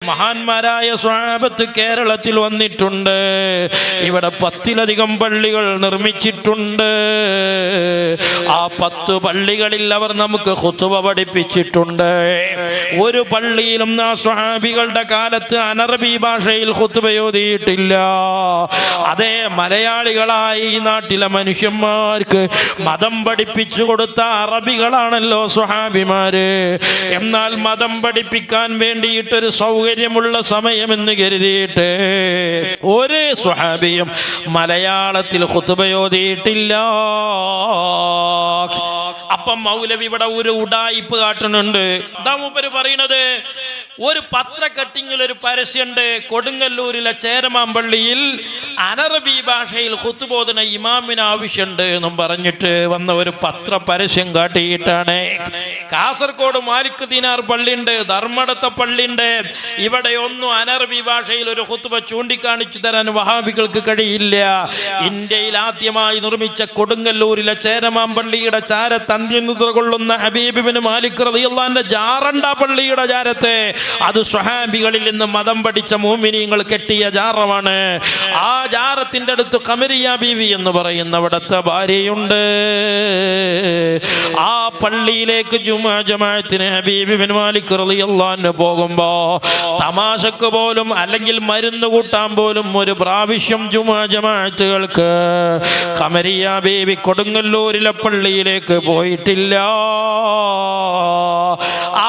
മഹാന്മാരായ സ്വഹാബത്ത് കേരളത്തിൽ വന്നിട്ടുണ്ട്. ഇവിടെ 10ലധികം പള്ളികൾ നിർമ്മിച്ചിട്ടുണ്ട്. ആ 10 പള്ളികളിൽ അവർ നമുക്ക് ഖുതുബ പഠിപ്പിച്ചിട്ടുണ്ട്. ഒരു പള്ളിയിലും ആ സ്വഹാബികളുടെ കാലത്ത് അനറബി ഭാഷയിൽ ഖുതുബ ഓതിയിട്ടില്ല. അതേ മലയാളികളായ ഈ നാട്ടിലെ മനുഷ്യന്മാർക്ക് മതം പഠിപ്പിച്ചു കൊടുത്ത അറബികളാണല്ലോ സ്വഹാബിമാര്. എന്നാൽ മതം പഠിപ്പിക്കാൻ വേണ്ടിയിട്ടൊരു സൗകര്യമുള്ള സമയമെന്ന് കരുതിയിട്ട് ഒരു സ്വഹാബിയും മലയാളത്തിൽ ഖുതുബ ഓതിയിട്ടില്ല. അപ്പം മൗലവി ഇവിടെ ഒരു ഉഡായിപ്പ് കാട്ടുന്നുണ്ട്. എന്താ മൂപ്പര് പറയണത്? ഒരു പത്ര കട്ടിങ്ങിൽ ഒരു പരസ്യമുണ്ട്. കൊടുങ്ങല്ലൂരിലെ ചേരമാമ്പള്ളിയിൽ അനറബി ഭാഷയിൽ ഖുതുബ ഓതുന്ന ഇമാമിന് ആവശ്യമുണ്ട് എന്നും പറഞ്ഞിട്ട് വന്ന ഒരു പത്ര പരസ്യം കാട്ടിയിട്ടാണ്. കാസർഗോഡ് മാലിക് ദിനാർ പള്ളിയുണ്ട്, ധർമ്മടത്തെ പള്ളിയുണ്ട്. ഇവിടെ ഒന്നും അനറബി ഭാഷയിൽ ഒരു ഖുതുബ ചൂണ്ടിക്കാണിച്ചു തരാൻ വഹാബികൾക്ക് കഴിയില്ല. ഇന്ത്യയിൽ ആദ്യമായി നിർമ്മിച്ച കൊടുങ്ങല്ലൂരിലെ ചേരമാമ്പള്ളിയുടെ ചാരത്തന്ത്യനിദ്ര കൊള്ളുന്ന ഹബീബ് ഇബ്നു മാലിക് റളിയല്ലാഹു അൻഹു ജാറണ്ട പള്ളിയുടെ ചാരത്തെ അത് സ്വഹാബികളിൽ നിന്ന് മതം പഠിച്ച മുഅ്മിനീങ്ങൾ കെട്ടിയ ജാറമാണ്. ആ ജാറത്തിന്റെ അടുത്ത് ഖമരിയ ബീവി എന്ന് പറയുന്ന അവിടുത്തെ ഭാര്യയുണ്ട്. ആ പള്ളിയിലേക്ക് ജുമുഅ ജമാഅത്തിന് ഹബീബ് ഇബ്നു മാലിക് റളിയല്ലാഹു അൻഹു പോകുമ്പോ തമാശക്ക് പോലും അല്ലെങ്കിൽ മരുന്ന് കൂട്ടാൻ പോലും ഒരു പ്രാവശ്യം ജുമുഅ ജമാഅത്തുകൾക്ക് ഖമരിയ ബീവി കൊടുങ്ങല്ലൂരിലെ പള്ളിയിലേക്ക് പോയിട്ടില്ല.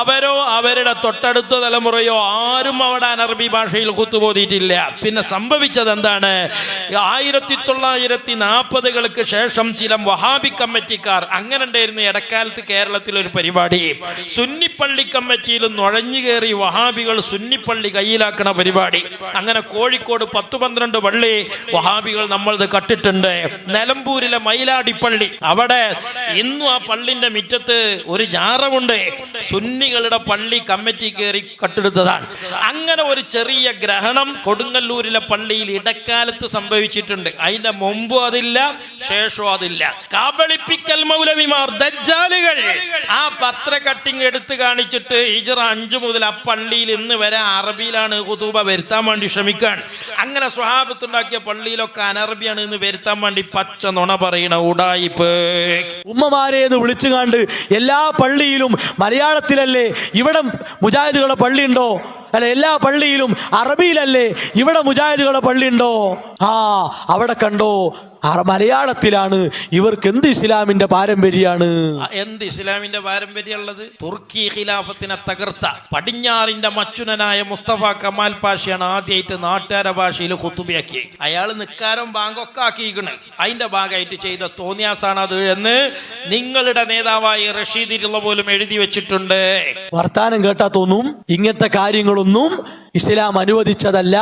അവരോ അവരുടെ തൊട്ടടുത്ത തലമുറയോ ആരും അവിടെ അനറബി ഭാഷയിൽ ഖുതുബ ഓതിയിട്ടില്ല. പിന്നെ സംഭവിച്ചത് എന്താണ്? 1940-കൾക്ക് ശേഷം ചില വഹാബി കമ്മിറ്റിക്കാർ, അങ്ങനെ ഉണ്ടായിരുന്നു ഇടക്കാലത്ത് കേരളത്തിൽ ഒരു പരിപാടി, സുന്നിപ്പള്ളി കമ്മിറ്റിയിൽ നുഴഞ്ഞു കയറി വഹാബികൾ സുന്നിപ്പള്ളി കയ്യിലാക്കണ പരിപാടി. അങ്ങനെ കോഴിക്കോട് 10-12 പള്ളി വഹാബികൾ നമ്മളത് കട്ടിട്ടുണ്ട്. നിലമ്പൂരിലെ മൈലാടിപ്പള്ളി, അവിടെ ഇന്നും ആ പള്ളിന്റെ മുറ്റത്ത് ഒരു ജാറമുണ്ട്. സുന്നികളുടെ പള്ളി കമ്മിറ്റി കയറി കട്ടെടുത്തതാണ്. അങ്ങനെ ഒരു ചെറിയ ഗ്രഹണം കൊടുങ്ങല്ലൂരിലെ പള്ളിയിൽ ഇടക്കാലത്ത് സംഭവിച്ചിട്ടുണ്ട്. അതിന്റെ മുമ്പും അതില്ല, ശേഷവും അതില്ല. കാബളിപ്പിക്കൽ മൗലവിമാർ, ദജ്ജാലുകൾ ആ പത്ര കട്ടിങ് എടുത്ത് കാണിച്ചിട്ട് ഹിജ്റ 5 മുതൽ ആ പള്ളിയിൽ ഇന്ന് വരെ അറബിയിലാണ് ഖുതുബ വരുത്താൻ വേണ്ടി ശ്രമിക്കാൻ. അങ്ങനെ സ്വഹാബത്തുണ്ടാക്കിയ പള്ളിയിലൊക്കെ അനറബിയാണ് എന്ന് വരുത്താൻ വേണ്ടി പച്ച നുണ പറയണ ഉഡായിപ്പ്. ഉമ്മമാരെ എന്ന് വിളിച്ചു കണ്ട് എല്ലാ പള്ളിയിലും മലയാളത്തിലല്ലേ ഇവിടെ മുജാഹിദുകളുടെ പള്ളിയുണ്ടോ? അല്ല, എല്ലാ പള്ളിയിലും അറബിയിലല്ലേ ഇവിടെ മുജാഹിദുകളുടെ പള്ളിയുണ്ടോ? അവിടെ കണ്ടോ മലയാളത്തിലാണ്. ഇവർക്ക് എന്ത് ഇസ്ലാമിന്റെ പാരമ്പര്യമാണ്? എന്ത് ഇസ്ലാമിന്റെ പാരമ്പര്യം ഉള്ളത്? തുർക്കി ഖിലാഫത്തിനെ തകർത്ത പടിഞ്ഞാറിന്റെ മച്ചുനനായ മുസ്തഫ കമാൽ പാഷയാണ് ആദ്യമായിട്ട് നാട്ടുകാര ഭാഷയിൽ ഖുതുബയാക്കി. അയാൾ നിക്കാരം ബാങ്കൊക്കെ ആക്കിയിരിക്കണ്. അതിന്റെ ഭാഗമായിട്ട് ചെയ്ത തോന്നിയാസാണ് അത് എന്ന് നിങ്ങളുടെ നേതാവായി റഷീദിലുള്ള പോലും എഴുതി വെച്ചിട്ടുണ്ട്. വർത്താനം കേട്ടാ തോന്നും ഇങ്ങനത്തെ കാര്യങ്ങളൊന്നും ഇസ്ലാം അനുവദിച്ചതല്ല,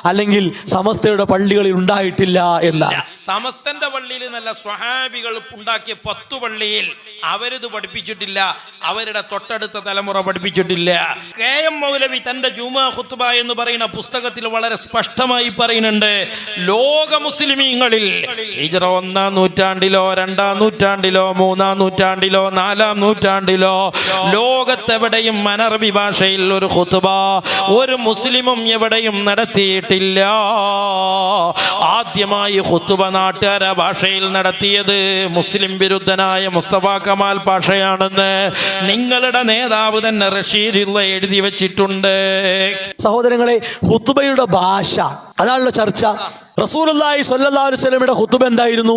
അല്ലെങ്കിൽ സമസ്തയുടെ പള്ളികളിൽ ഉണ്ടായിട്ടില്ല എന്നാണ്. സമസ്തന്റെ പള്ളിയിൽ നല്ല സ്വഹാബികൾ ഉണ്ടാക്കിയ 10 പള്ളിയിൽ അവരിത് പഠിപ്പിച്ചിട്ടില്ല. അവരുടെ തൊട്ടടുത്ത തലമുറ പഠിപ്പിച്ചിട്ടില്ല. KM മൗലവി തന്റെ ജുമുഅ ഖുത്ബ എന്ന് പറയുന്ന പുസ്തകത്തിൽ വളരെ സ്പഷ്ടമായി പറയുന്നുണ്ട്, ലോക മുസ്ലിമീങ്ങളിൽ ഹിജ്റ 1-ാം നൂറ്റാണ്ടിലോ 2-ാം നൂറ്റാണ്ടിലോ 3-ാം നൂറ്റാണ്ടിലോ 4-ാം നൂറ്റാണ്ടിലോ ലോകത്തെവിടെയും അനറബി ഭാഷയിൽ ഒരു ഖുത്ബ ഒരു മുസ്ലിമും എവിടെയും നടത്തിയിട്ടില്ല. ആദ്യമായി ഖുത്ബ നാട്ടുകാര ഭാഷയിൽ നടത്തിയത് മുസ്ലിം വിരുദ്ധനായ മുസ്തഫ കമാൽ പാഷയാണെന്ന് നിങ്ങളുടെ നേതാവ് തന്നെ റഷീദുള്ള എഴുതി വെച്ചിട്ടുണ്ട്. സഹോദരങ്ങളെ, ഖുത്ബയുടെ ഭാഷ അതാണല്ലോ ചർച്ച. റസൂലുള്ളാഹി സ്വല്ലല്ലാഹു അലൈഹി വസല്ലമയുടെ ഖുത്ബ എന്തായിരുന്നു?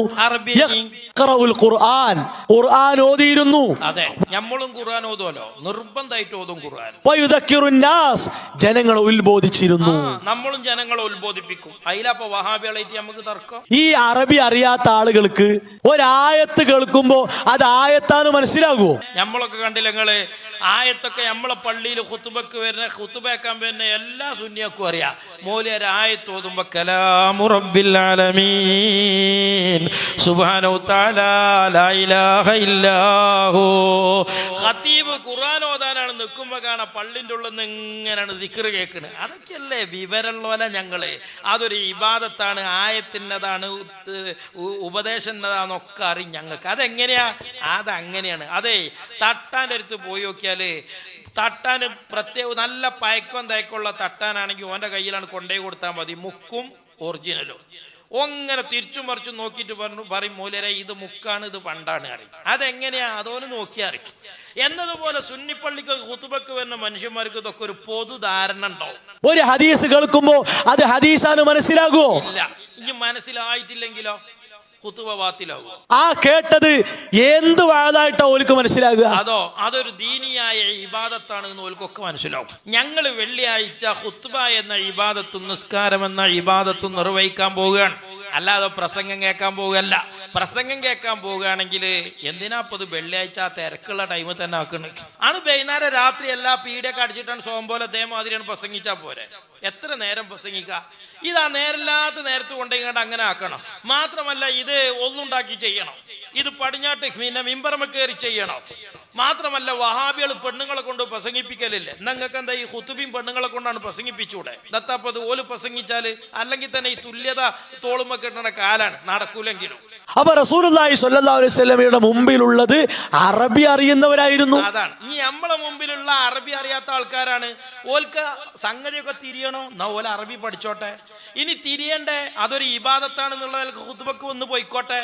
യഖ്റഉൽ ഖുർആൻ, ഖുർആൻ ഓതിയിരുന്നു. അതെ, നമ്മളും ഖുർആൻ ഓതുമല്ലോ, നിർബന്ധമായിട്ട് ഓതും ഖുർആൻ. വയുദക്കിറുൻ നാസ്, ജനങ്ങളെ ഉത്ബോധിച്ചിരുന്നു. നമ്മളും ജനങ്ങളെ ഉത്ബോധിപ്പിക്കും. അതിലപ്പോ വഹാബികളായിട്ട് നമുക്ക് തർക്കം. ഈ അറബി അറിയാത്ത ആളുകൾക്ക് ഒരായത്ത് കേൾക്കുമ്പോ അത് ആയത്താന്ന് മനസ്സിലാകുമോ? നമ്മളൊക്കെ കണ്ടില്ല നിങ്ങള് ആയത്തൊക്കെ നമ്മളെ പള്ളിയിൽ ഖുത്ബക്ക് വരുന്ന ഖുത്ബയാക്കാൻ വരുന്ന എല്ലാ സുന്നിയക്കും അറിയാം. മൗലിയാർ ആയത്ത് ഓതുമ്പോ കലാമു റബ്ബിൽ ആലമീൻ സുബ്ഹാനഹു തആല ലാ ഇലാഹ ഇല്ലാഹു. ഖതീബ് ഖുർആൻ ഓതാനാണ് നിൽക്കുമ്പോ കാണാം പള്ളിൻ്റെ ഉള്ളിൽ നിന്ന് ഇങ്ങനെയാണ് ദിക്ർ കേൾക്കുന്നത്. അതൊക്കെയല്ലേ വിവരമുള്ളവല്ല ഞങ്ങള്. അതൊരു ഇബാദത്താണ്, ആയത്തിൻ്റെതാണ്, ഉപദേശന്നതാന്നൊക്കെ അറിയും ഞങ്ങൾക്ക്. അതെങ്ങനെയാ? അതങ്ങനെയാണ്. അതെ, തട്ടാൻ്റെ അടുത്ത് പോയി നോക്കിയാല് തട്ടാൻ പ്രത്യേക നല്ല പയക്കം തയക്കമുള്ള തട്ടാനാണെങ്കിൽ ഓൻ്റെ കയ്യിലാണ് കൊണ്ടുപോയി കൊടുത്താൽ മതി, മുക്കും ഒറിജിനലും. അങ്ങനെ തിരിച്ചും മറിച്ചും നോക്കിയിട്ട് പറയും മൂലരെ ഇത് മുക്കാണ്, ഇത് പണ്ടാണ് അറിയും. അതെങ്ങനെയാ അതോന്ന് നോക്കി അറിയും. എന്നതുപോലെ സുന്നിപ്പള്ളിക്ക് ഖുതുബക്ക് വരുന്ന മനുഷ്യന്മാർക്ക് ഇതൊക്കെ ഒരു പൊതു ധാരണ ഉണ്ടാവും. ഒരു ഹദീസ് കേൾക്കുമ്പോ അത് ഹദീസാണ് മനസ്സിലാകുമോ? ഇല്ല. ഇനി മനസ്സിലായിട്ടില്ലെങ്കിലോ ഖുതുബ ബാത്തിലാകുമോ? ആ കേട്ടത് എന്ത് വാഴതായിട്ടോ ഓൽക്ക് മനസ്സിലാകുക? അതൊരു ദീനിയായ ഇബാദത്താണ് എന്ന് ഓൽക്കൊക്കെ മനസ്സിലാവും. ഞങ്ങൾ വെള്ളിയാഴ്ച ഖുത്ബ എന്ന ഇബാദത്തും നിസ്കാരം എന്ന ഇബാദത്തും നിർവഹിക്കാൻ പോവുകയാണ്, അല്ലാതെ പ്രസംഗം കേൾക്കാൻ പോവുകയല്ല. പ്രസംഗം കേൾക്കാൻ പോവുകയാണെങ്കിൽ എന്തിനാ ഇപ്പൊ വെള്ളിയാഴ്ച ആ തിരക്കുള്ള ടൈമിൽ തന്നെ ആക്കുന്നത്? ആണ് വൈകുന്നേരം രാത്രി എല്ലാ പീഡിയൊക്കെ അടിച്ചിട്ടാണ് സോം പോലെ അതേമാതിരിയാണ് പ്രസംഗിച്ചാൽ പോരെ. എത്ര നേരം പ്രസംഗിക്കാം? ഇതാ നേരല്ലാത്ത നേരത്ത് കൊണ്ടുപോയിങ്ങാണ്ട് അങ്ങനെ ആക്കണം. മാത്രമല്ല ഇത് ഒന്നുണ്ടാക്കി ചെയ്യണം, ഇത് പടിഞ്ഞാട്ട് പിന്നെ മിമ്പറമ കയറി ചെയ്യണം. മാത്രമല്ല വഹാബികൾ പെണ്ണുങ്ങളെ കൊണ്ട് പ്രസംഗിപ്പിക്കലില്ലേ? നിങ്ങൾക്ക് എന്താ ഈ ഖുതുബയും പെണ്ണുങ്ങളെ കൊണ്ടാണ് പ്രസംഗിപ്പിച്ചൂടെ? ദത്താപ്പത് ഓല് പ്രസംഗിച്ചാല് അല്ലെങ്കിൽ തന്നെ ഈ തുല്യത തോളുമ്പോ കിട്ടുന്ന കാലാണ്, നടക്കൂലെങ്കിലും. അപ്പൊ റസൂലുള്ളാഹി സ്വല്ലല്ലാഹു അലൈഹി വസല്ലമയുടെ മുമ്പിലുള്ളത് അറബി അറിയുന്നവരായിരുന്നു. അതാണ്. ഇനി നമ്മളെ മുമ്പിലുള്ള അറബി അറിയാത്ത ആൾക്കാരാണ്. ഓൽക്ക് സംഗതിയൊക്കെ തിരിയണോ എന്നാ ഓല അറബി പഠിച്ചോട്ടെ. ഇനി തിരിയണ്ടേ അതൊരു ഇബാദത്താണെന്നുള്ള ഖുതുബക്ക് വന്ന് പോയിക്കോട്ടെ.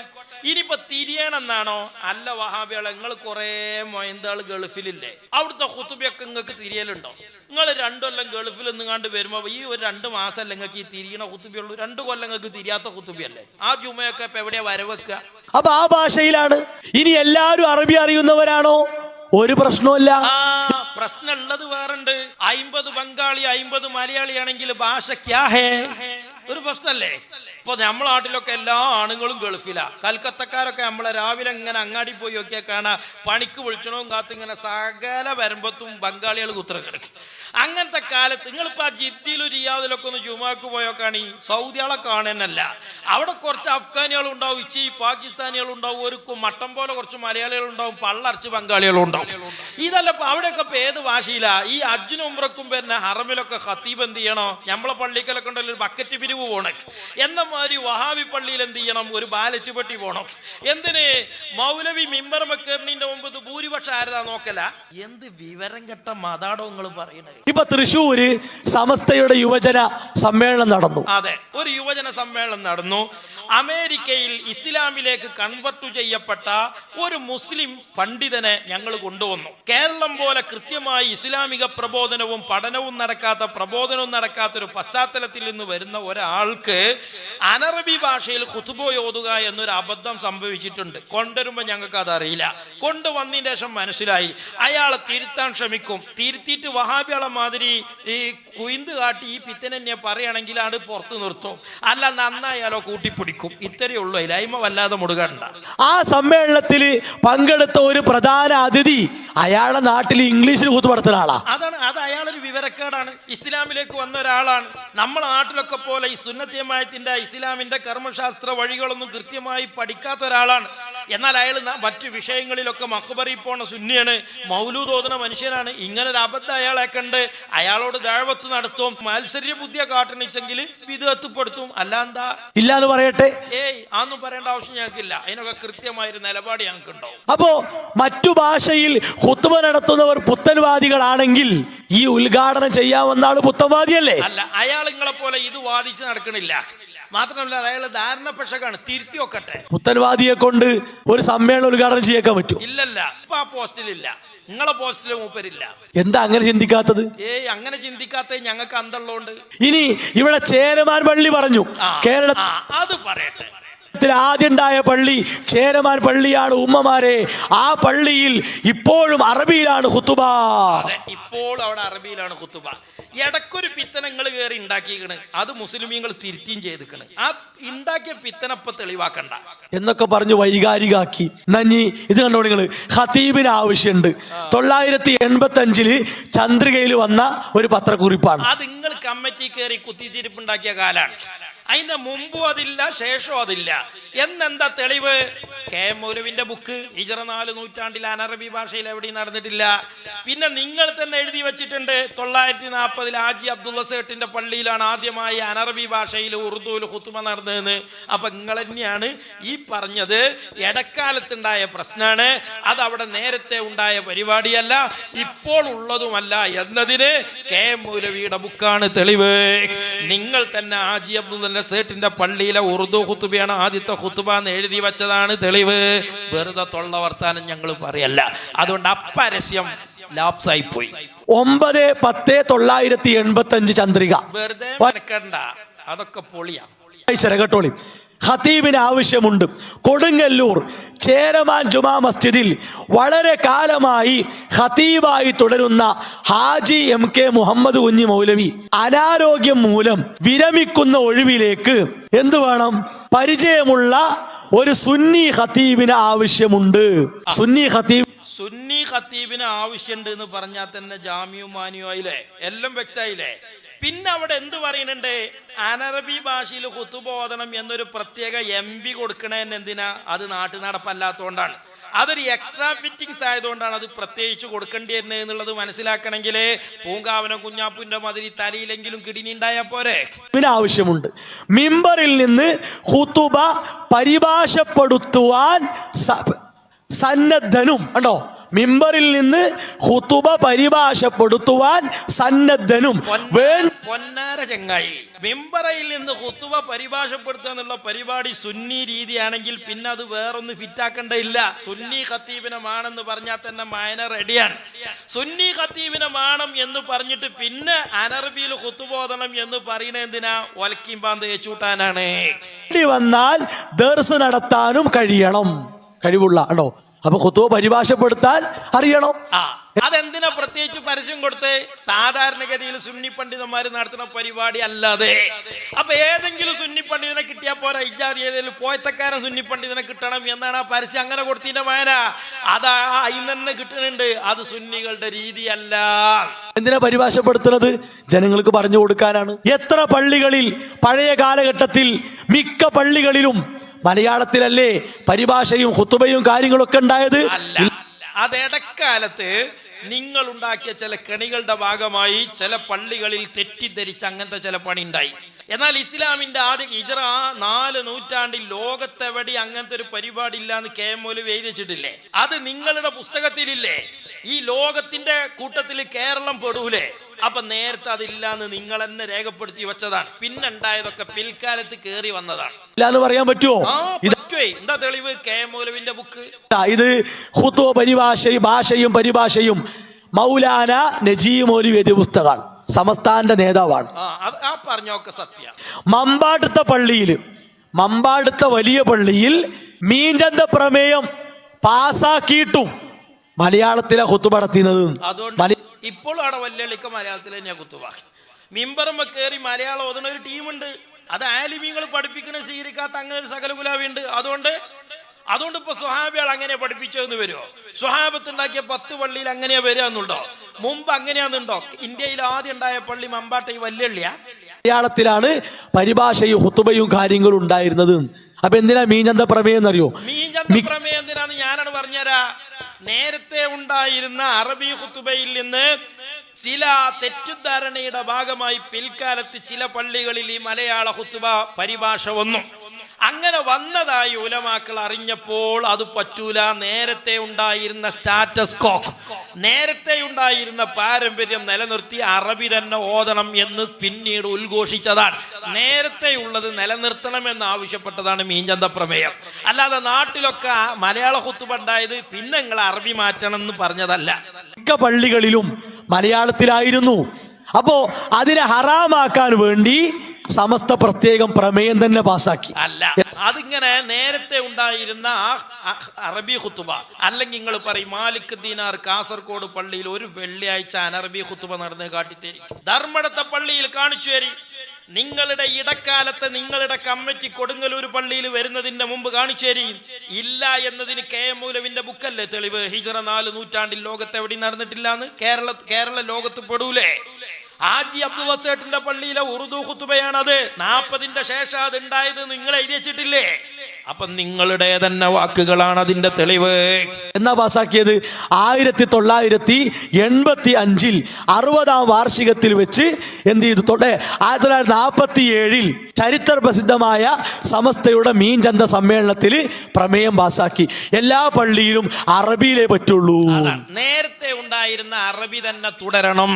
ഇനിയിപ്പോ തിരിയണമെന്നാണോ? അല്ല വഹാബികളെ, നിങ്ങൾ കുറെ മൊയന്താള് ഗൾഫിലില്ലേ, അവിടുത്തെ ഖുതുബയൊക്കെ നിങ്ങൾക്ക് തിരിയലുണ്ടോ? നിങ്ങൾ 2 കൊല്ലം ഗൾഫിൽ നിന്നാണ്ട് വരുമ്പോ ഈ ഒരു 2 മാസമല്ല നിങ്ങൾക്ക് ഈ തിരിയണ ഖുതുബയുള്ളൂ. 2 കൊല്ലം നിങ്ങൾക്ക് തിരിയാത്ത ഖുതുബയല്ലേ? ആ ജുമയൊക്കെ ഇപ്പൊ എവിടെയാ വരവെക്കുക? അപ്പൊ ആ ഭാഷയിലാണ്. ഇനി എല്ലാവരും അറബി അറിയുന്നവരാണോ? ഒരു പ്രശ്നമില്ല. പ്രശ്നം ഉള്ളത് വേറുണ്ട്. 50 ബംഗാളി 50 മലയാളി ആണെങ്കിൽ ഭാഷ ക്യാ ഹേ? ഒരു പ്രശ്നല്ലേ? ഇപ്പൊ നമ്മളെ നാട്ടിലൊക്കെ എല്ലാ ആണുങ്ങളും ഗൾഫിലാ. കൽക്കത്തക്കാരൊക്കെ നമ്മളെ രാവിലെ ഇങ്ങനെ അങ്ങാടി പോയി നോക്കിയാൽ കാണാ പണിക്ക് വിളിച്ചണവും കാത്തിങ്ങനെ സകല വരുമ്പത്തും ബംഗാളികൾ കുത്തിറക്കിടക്കും. അങ്ങനത്തെ കാലത്ത് നിങ്ങളിപ്പോ ആ ജിദ്ദിയിലും റിയാദിലൊക്കെ ഒന്ന് ജുമാക്ക് പോയോക്കാണ് ഈ സൗദികളെ കാണാനല്ല, അവിടെ കുറച്ച് അഫ്ഗാനികളും ഉണ്ടാവും, ഇച്ചി പാകിസ്ഥാനികളും ഉണ്ടാവും, ഒരു മട്ടം പോലെ കുറച്ച് മലയാളികളും ഉണ്ടാവും, പള്ളർച്ച് ബംഗാളികളും ഉണ്ടാവും. ഇതല്ല ഇപ്പൊ അവിടെയൊക്കെ ഇപ്പൊ ഏത് ഭാഷയിലാ? ഈ അജ്ജിനും ഉംറക്കും പിന്നെ ഹറമിലൊക്കെ ഖത്തീബ് എന്ത് ചെയ്യണോ? നമ്മളെ പള്ളിക്കലൊക്കെ ഉണ്ടല്ലോ ഒരു ബക്കറ്റ് പിരിവ് പോണം. എന്ന മാതിരി വഹാബി പള്ളിയിൽ എന്ത് ചെയ്യണം? ഒരു ബാലച്ചുപെട്ടി പോണം. എന്തിന്? മൗലവി മിമ്പർ മക്കറിന്റെ മുമ്പ് ഭൂരിപക്ഷം ആരതാ നോക്കല? എന്ത് വിവരം കെട്ട മതാടോ നിങ്ങൾ പറയണേ? ഇപ്പൊ തൃശ്ശൂര് സമസ്തയുടെ യുവജന സമ്മേളനം നടന്നു. അതെ, ഒരു യുവജന സമ്മേളനം നടന്നു. അമേരിക്കയിൽ ഇസ്ലാമിലേക്ക് കൺവെർട്ട് ചെയ്യപ്പെട്ട ഒരു മുസ്ലിം പണ്ഡിതനെ ഞങ്ങൾ കൊണ്ടുവന്നു. കേരളം പോലെ കൃത്യമായി ഇസ്ലാമിക പ്രബോധനവും പഠനവും നടക്കാത്ത ഒരു പശ്ചാത്തലത്തിൽ നിന്ന് വരുന്ന ഒരാൾക്ക് അനറബി ഭാഷയിൽ ഖുതുബ ഓതുക എന്നൊരു അബദ്ധം സംഭവിച്ചിട്ടുണ്ട്. കൊണ്ടുവരുമ്പോൾ ഞങ്ങൾക്ക് അതറിയില്ല. കൊണ്ടുവന്നതിന് ശേഷം മനസ്സിലായി അയാളെ തിരുത്താൻ ശ്രമിക്കും. തിരുത്തിയിട്ട് വഹാബികളെ മാതിരി ഈ കുയിന്ത് കാട്ടി ഈ പിത്തനെ പറയുകയാണെങ്കിൽ അത് പുറത്തു നിർത്തും, അല്ല നന്നായാലോ കൂട്ടിപ്പിടിക്കും. ഇത്രയേ ഉള്ളൂ. അതിലായ്മ വല്ലാതെ മുടുകണ്ട. ആ സമ്മേളനത്തിൽ പങ്കെടുത്ത ഒരു പ്രധാന അതിഥി അയാളുടെ നാട്ടിൽ ഇംഗ്ലീഷിൽ കൂത്തുപടുത്തുന്ന ആളാ. അത് അയാളൊരു വിവരക്കേടാണ്. ഇസ്ലാമിലേക്ക് വന്ന ഒരാളാണ്. നമ്മളെ നാട്ടിലൊക്കെ പോലെ ഈ സുന്നത്തിയമായത്തിന്റെ ഇസ്ലാമിന്റെ കർമ്മശാസ്ത്ര വഴികളൊന്നും കൃത്യമായി പഠിക്കാത്ത ഒരാളാണ്. എന്നാൽ അയാൾ മറ്റു വിഷയങ്ങളിലൊക്കെ മഖ്ബറി പോണ സുന്നിയാണ്, മൗലൂദ് ഓതുന്ന മനുഷ്യനാണ്. ഇങ്ങനെ ഒരു അബദ്ധം അയാളെ കണ്ട് അയാളോട് ദഅവത്ത് നടത്തും. മാത്സര്യ ബുദ്ധിയെ കാട്ടണിച്ചെങ്കിൽ വിദഗ്ധപ്പെടുത്തും. അല്ലാന്താ ഇല്ലാന്ന് പറയട്ടെ? അതൊന്നും പറയേണ്ട ആവശ്യം ഞങ്ങൾക്കില്ല. അതിനൊക്കെ കൃത്യമായൊരു നിലപാട് ഞങ്ങൾക്ക് ഉണ്ടാവും. അപ്പോ മറ്റു ഭാഷയിൽ ഖുത്ബ നടത്തുന്നവർ പുത്തൻവാദികളാണെങ്കിൽ ഈ ഉദ്ഘാടനം ചെയ്യാവുന്ന ആള് പുത്തൻവാദിയല്ലേ? അല്ല, അയാൾ നിങ്ങളെ പോലെ ഇത് വാദിച്ച് നടക്കണില്ല. മാത്രമല്ല അയാൾ ധാരണ പക്ഷക്കാണ്. തിരുത്തി വെക്കട്ടെ. പുത്തൻവാദിയെ കൊണ്ട് ഒരു സമ്മേളനം ഉദ്ഘാടനം ചെയ്യാൻ പറ്റും? ഇല്ലല്ല, ഇപ്പൊ ആ പോസ്റ്റിലില്ല. നിങ്ങളെ പോസ്റ്റില് മൂപ്പരില്ല. എന്താ അങ്ങനെ ചിന്തിക്കാത്തത്? അങ്ങനെ ചിന്തിക്കാത്ത ഞങ്ങൾക്ക് അന്തള്ളോണ്ട്. ഇനി ഇവിടെ ചേരമാൻ പള്ളി പറഞ്ഞു. അത് പറയട്ടെ. ആദ്യം ഉണ്ടായ പള്ളി ചേരമാൻ പള്ളിയാണ്. ഉമ്മമാരെ, ആ പള്ളിയിൽ ഇപ്പോഴും അറബിയിലാണ് ഖുതുബ. ഇപ്പോൾ അവിടെ അറബിയിലാണ് ഖുതുബ. ഇടക്കൊരു പിത്തനങ്ങൾ കയറി ഉണ്ടാക്കിയിരിക്കണ്, അത് മുസ്ലിമീങ്ങൾ തിരുത്തിയും ചെയ്തിക്കണ്. ആ ഉണ്ടാക്കിയ പിത്തനപ്പ തെളിവാക്കണ്ട എന്നൊക്കെ പറഞ്ഞു വൈകാരികാക്കി. നഞ്ഞി ഇത് കണ്ടോ നിങ്ങള്, ഖതീബിന് ആവശ്യമുണ്ട്. 985 ചന്ദ്രികയിൽ വന്ന ഒരു പത്രക്കുറിപ്പാണ്. അത് നിങ്ങൾ കമ്മിറ്റി കയറി കുത്തിത്തിരിപ്പുണ്ടാക്കിയ കാലാണ്. അതിന്റെ മുമ്പും അതില്ല, ശേഷവും അതില്ല. എന്നെന്താ തെളിവ്? കെ മൗലവിന്റെ ബുക്ക് ഹിജ്റ 4 നൂറ്റാണ്ടിൽ അനറബി ഭാഷയിൽ എവിടെയും നടന്നിട്ടില്ല. പിന്നെ നിങ്ങൾ തന്നെ എഴുതി വെച്ചിട്ടുണ്ട് 940 ഹാജി അബ്ദുള്ള സേട്ടിന്റെ പള്ളിയിലാണ് ആദ്യമായി അനറബി ഭാഷയിൽ ഉറുദുവിൽ ഖുത്ബ നടന്നതെന്ന്. അപ്പൊ നിങ്ങൾ തന്നെയാണ് ഈ പറഞ്ഞത്. ഇടക്കാലത്തുണ്ടായ പ്രശ്നമാണ്, അത് അവിടെ നേരത്തെ ഉണ്ടായ പരിപാടിയല്ല, ഇപ്പോൾ ഉള്ളതുമല്ല എന്നതിന് കെ മൗലവിയുടെ ബുക്കാണ് തെളിവ്. നിങ്ങൾ തന്നെ ഹാജി അബ്ദുള്ള സേട്ടിന്റെ പള്ളിയിലെ ഉറുദു ഖുത്ബയാണ് ആദ്യത്തെ ഖുത്ബ എന്ന് എഴുതി വെച്ചതാണ് തെളിവ്. വെറുതെ തൊള്ള വർത്താനം ഞങ്ങൾ പറയല്ല. അതുകൊണ്ട് അപ്പരസ്യം ലാപ്സായി പോയി. 9/10/1985 ചന്ദ്രിക. വെറുതെ മനക്കണ്ട, അതൊക്കെ പൊളിയാ. കേട്ടോളി. ഖതീബിന് ആവശ്യമുണ്ട്. കൊടുങ്ങല്ലൂർ ചേരമാൻ ജുമാ മസ്ജിദിൽ വളരെ കാലമായി ഖതീബായി തുടരുന്ന ഹാജി MK മുഹമ്മദ് കുഞ്ഞി മൗലവി അനാരോഗ്യം മൂലം വിരമിക്കുന്ന ഒഴിവിലേക്ക് എന്തു വേണം? പരിചയമുള്ള ഒരു സുന്നി ഖതീബിന് ആവശ്യമുണ്ട്. സുന്നി ഖതീബിന് ആവശ്യമുണ്ട് എന്ന് പറഞ്ഞാൽ തന്നെ ജാമിഉ മാനിഉ ആയില്ലേ, എല്ലാം വ്യക്തമായില്ലേ. പിന്നെ അവിടെ എന്ത് പറയുന്നുണ്ട്? അനറബി ഭാഷയിൽ ഖുതുബ ഓതണം എന്നൊരു പ്രത്യേക MP കൊടുക്കണേന്ന് എന്തിനാ? അത് നാട്ടു നടപ്പല്ലാത്തതുകൊണ്ടാണ്. അതൊരു എക്സ്ട്രാ ഫിറ്റിങ്സ് ആയതുകൊണ്ടാണ് അത് പ്രത്യേകിച്ച് കൊടുക്കേണ്ടി വരുന്നത് എന്നുള്ളത് മനസ്സിലാക്കണമെങ്കിൽ പൂങ്കാവനം കുഞ്ഞാപ്പൂന്റെ മതിരി തലയിലെങ്കിലും കിടിനി ഉണ്ടായാൽ പോരെ. പിന്നെ ആവശ്യമുണ്ട്. മിമ്പറിൽ നിന്ന് ഖുതുബ പരിഭാഷപ്പെടുത്തുവാൻ സന്നദ്ധനും ഉണ്ടോ? മിമ്പറിൽ നിന്ന് ഖുതുബ പരിഭാഷപ്പെടുത്തുവാൻ സന്നദ്ധനും. പൊന്നാര ചങ്ങായി, മിമ്പറയിൽ നിന്ന് ഖുതുബ പരിഭാഷപ്പെടുത്തുക എന്നുള്ള പരിപാടി സുന്നി രീതിയാണെങ്കിൽ പിന്നെ അത് വേറൊന്ന് ഫിറ്റാക്കേണ്ടതില്ല. സുന്നി ഖതീബിനെ മാണെന്ന് പറഞ്ഞാൽ തന്നെ മയന റെഡിയാണ്. സുന്നി ഖതീബിനെ മാണം എന്ന് പറഞ്ഞിട്ട് പിന്നെ അനറബിയിൽ ഖുതുബ ഓതണം എന്ന് പറയുന്നത് എന്തിനാ? ഒലക്കിയും പാന്ത് ഏച്ചൂട്ടാനാണ്. വന്നാൽ ദർസ് നടത്താനും കഴിയണം, കഴിവുള്ള ഉണ്ടോ? അപ്പൊ ഖുതുബ പരിഭാഷപ്പെടുത്താൻ അറിയണം. അതെന്തിനാ പ്രത്യേകിച്ച് പരസ്യം കൊടുത്ത്? സാധാരണഗതിയിൽ സുന്നി പണ്ഡിതന്മാർ നടത്തുന്ന പരിപാടി അല്ലാതെ. അപ്പൊ ഏതെങ്കിലും സുന്നി പണ്ഡിതനെ കിട്ടിയാൽ പോരാ, ഇജാതി ഏതെങ്കിലും പോയത്തക്കാരൻ സുന്നി പണ്ഡിതനെ കിട്ടണം എന്നാണ് ആ പരസ്യം അങ്ങനെ കൊടുത്തിന്റെ മാന. അതാ അതിൽ തന്നെ കിട്ടുന്നുണ്ട്. അത് സുന്നികളുടെ രീതിയല്ല. എന്തിനാ പരിഭാഷപ്പെടുത്തുന്നത്? ജനങ്ങൾക്ക് പറഞ്ഞു കൊടുക്കാനാണ്. എത്ര പള്ളികളിൽ പഴയ കാലഘട്ടത്തിൽ മിക്ക പള്ളികളിലും മലയാളത്തിലല്ലേ പരിഭാഷയും ഖുതുബയും കാര്യങ്ങളൊക്കെ ഉണ്ടായത്? അത് ഇടക്കാലത്ത് നിങ്ങൾ ഉണ്ടാക്കിയ ചില കെണികളുടെ ഭാഗമായി ചില പള്ളികളിൽ തെറ്റിദ്ധരിച്ച് അങ്ങനത്തെ ചില പണി ഉണ്ടായി. എന്നാൽ ഇസ്ലാമിന്റെ ആദ്യ ഹിജ്റ 4 നൂറ്റാണ്ടിൽ ലോകത്തെവിടെ അങ്ങനത്തെ ഒരു പരിപാടി ഇല്ല എന്ന് കെ മൗലവി എഴുതി വെച്ചിട്ടില്ലേ? അത് നിങ്ങളുടെ പുസ്തകത്തിലില്ലേ? ഈ ലോകത്തിന്റെ കൂട്ടത്തിൽ കേരളം പെടൂലേ? അപ്പൊ നേരത്തെ അതില്ലാന്ന് നിങ്ങൾ തന്നെ രേഖപ്പെടുത്തി വെച്ചതാണ്. പിന്നെ ഉണ്ടായതൊക്കെ പിൽക്കാലത്ത് കേറി വന്നതാണ്. ഇല്ലാന്ന് പറയാൻ പറ്റുമോ? എന്താ തെളിവ്? കെ മൗലവിന്റെ ബുക്ക്. ഇത് ഖുതുബ ഭാഷയും പരിഭാഷയും മൗലാന നജീബ് മൗലവി എഴുതിയ പുസ്തകമാണ്. സമസ്താന്റെ നേതാവാണ്. പറഞ്ഞൊക്കെ സത്യ. മമ്പാടുത്ത വലിയ പള്ളിയിൽ മീഞ്ചന്ത പ്രമേയം പാസാക്കിയിട്ടും മലയാളത്തിലെ ഖുതുബ നടത്തുന്നത്. ഇപ്പോഴും അവിടെ വല്യള്ളിക്ക് മലയാളത്തിൽ തന്നെയാ ഖുതുബ. മിമ്പറും കയറി മലയാളം ഓതുന്ന ഒരു ടീമുണ്ട്. അത് ആലിമീങ്ങൾ പഠിപ്പിക്കുന്ന സ്വീകരിക്കാത്ത അങ്ങനെ ഒരു സകല ഗുലാബി ഉണ്ട്. അതുകൊണ്ട് ഇപ്പൊ സ്വഹാബികൾ അങ്ങനെ പഠിപ്പിച്ചതെന്ന് വരുമോ? സ്വഹാബത്ത് ഉണ്ടാക്കിയ 10 പള്ളിയിൽ അങ്ങനെയാ വരിക എന്നുണ്ടോ? മുമ്പ് അങ്ങനെയാണെന്നുണ്ടോ? ഇന്ത്യയിൽ ആദ്യം ഉണ്ടായ പള്ളി മമ്പാട്ട ഈ വല്യള്ളിയാ? മലയാളത്തിലാണ് പരിഭാഷയും ഖുതുബയും കാര്യങ്ങളും ഉണ്ടായിരുന്നത്. അപ്പൊ എന്തിനാ മീഞ്ചന്ത പ്രമേയം എന്നറിയോ? മീഞ്ചന്ത പ്രമേയം എന്തിനാന്ന് ഞാനാണ് പറഞ്ഞുതരാ. നേരത്തെ ഉണ്ടായിരുന്ന അറബി ഖുതുബയിൽ നിന്ന് ചില തെറ്റിദ്ധാരണയുടെ ഭാഗമായി പിൽക്കാലത്ത് ചില പള്ളികളിൽ ഈ മലയാള ഖുതുബ പരിഭാഷ വന്നു. അങ്ങനെ വന്നതായി ഉലമാക്കൾ അറിഞ്ഞപ്പോൾ അത് പറ്റൂല. നേരത്തെ ഉണ്ടായിരുന്ന സ്റ്റാറ്റസ് കോ, നേരത്തെ ഉണ്ടായിരുന്ന പാരമ്പര്യം നിലനിർത്തി അറബി തന്നെ ഓതണം എന്ന് പിന്നീട് ഉദ്ഘോഷിച്ചതാണ്. നേരത്തെ ഉള്ളത് നിലനിർത്തണമെന്ന് ആവശ്യപ്പെട്ടതാണ് മീഞ്ചന്ത പ്രമേയം. അല്ലാതെ നാട്ടിലൊക്കെ മലയാള ഖുതുബ ഉണ്ടായത് പിന്നെ നിങ്ങൾ അറബി മാറ്റണം എന്ന് പറഞ്ഞതല്ല. മിക്ക പള്ളികളിലും മലയാളത്തിലായിരുന്നു. അപ്പോ അതിനെ ഹറാമാക്കാൻ വേണ്ടി സമസ്ത പ്രത്യേകം പ്രമേയം തന്നെ പാസാക്കി. അല്ല, അതിങ്ങനെ നേരത്തെ ഉണ്ടായിരുന്ന അറബി ഖുതുബ. അല്ലെങ്കിൽ നിങ്ങൾ പറയും മാലിക് ദീനാർ കാസർഗോഡ് പള്ളിയിൽ ഒരു വെള്ളിയാഴ്ച അനറബി ഖുതുബ നടന്ന് കാട്ടിത്തേരി. ധർമ്മടത്തെ പള്ളിയിൽ കാണിച്ചു തരി. നിങ്ങളുടെ ഇടക്കാലത്തെ നിങ്ങളുടെ കമ്മിറ്റി കൊടുങ്ങല്ലൂർ പള്ളിയിൽ വരുന്നതിന്റെ മുമ്പ് കാണിച്ചു തരി. ഇല്ല എന്നതിന് കെ മൗലവിന്റെ ബുക്കല്ലേ തെളിവ്? ഹിജ്റ 4 നൂറ്റാണ്ടിൽ ലോകത്ത് എവിടെ നടന്നിട്ടില്ല എന്ന്. കേരള ലോകത്ത് പെടൂലേ? ആജി അബ്ദുൽ വസേട്ടിന്റെ പള്ളിയിലെ ഉറുദു ഖുതുബയാണത്. 40ന്റെ ശേഷം അത് ഉണ്ടായത് നിങ്ങൾ എഴുതി വെച്ചിട്ടില്ലേ? അപ്പൊ നിങ്ങളുടെ തന്നെ വാക്കുകളാണ് അതിന്റെ തെളിവ്. എന്നാ പാസാക്കിയത് 1985 60ാം വാർഷികത്തിൽ വെച്ച് എന്ത് ചെയ്തു? 1947 ചരിത്ര പ്രസിദ്ധമായ സമസ്തയുടെ മീൻചന്ത സമ്മേളനത്തിൽ പ്രമേയം പാസാക്കി. എല്ലാ പള്ളിയിലും അറബിയിലേ പറ്റുള്ളൂ. നേരത്തെ ഉണ്ടായിരുന്ന അറബി തന്നെ തുടരണം,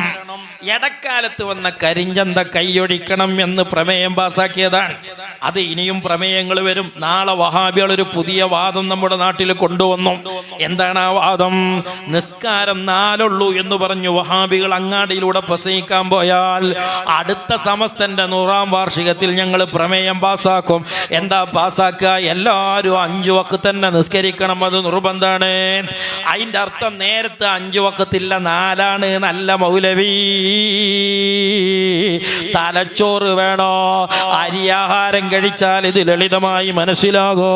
ഇടക്കാലത്ത് വന്ന കരിഞ്ചന്ത കൈയൊഴിക്കണം എന്ന് പ്രമേയം പാസാക്കിയതാണ്. അത് ഇനിയും പ്രമേയങ്ങൾ വരും. നാളെ വഹാബികൾ ഒരു പുതിയ വാദം നമ്മുടെ നാട്ടിൽ കൊണ്ടുവന്നു. എന്താണ് ആ വാദം? നിസ്കാരം 4 ഉള്ളൂ എന്ന് പറഞ്ഞു വഹാബികൾ അങ്ങാടിയിലൂടെ പ്രസംഗിക്കാൻ പോയാൽ അടുത്ത സമസ്തന്റെ 100ാം വാർഷികത്തിൽ ഞങ്ങൾ പ്രമേയം പാസാക്കും. എന്താ പാസാക്കുക? എല്ലാവരും 5 വഖ്ത് തന്നെ നിസ്കരിക്കണം, അത് നിർബന്ധമാണ്. അതിന്റെ അർത്ഥം നേരത്തെ 5 വഖ്തില്ല 4 നല്ല മൗലവി. തലച്ചോറ് വേണോ? അരിയാഹാരം കഴിച്ചാൽ ഇത് ലളിതമായി മനസ്സിലാകോ?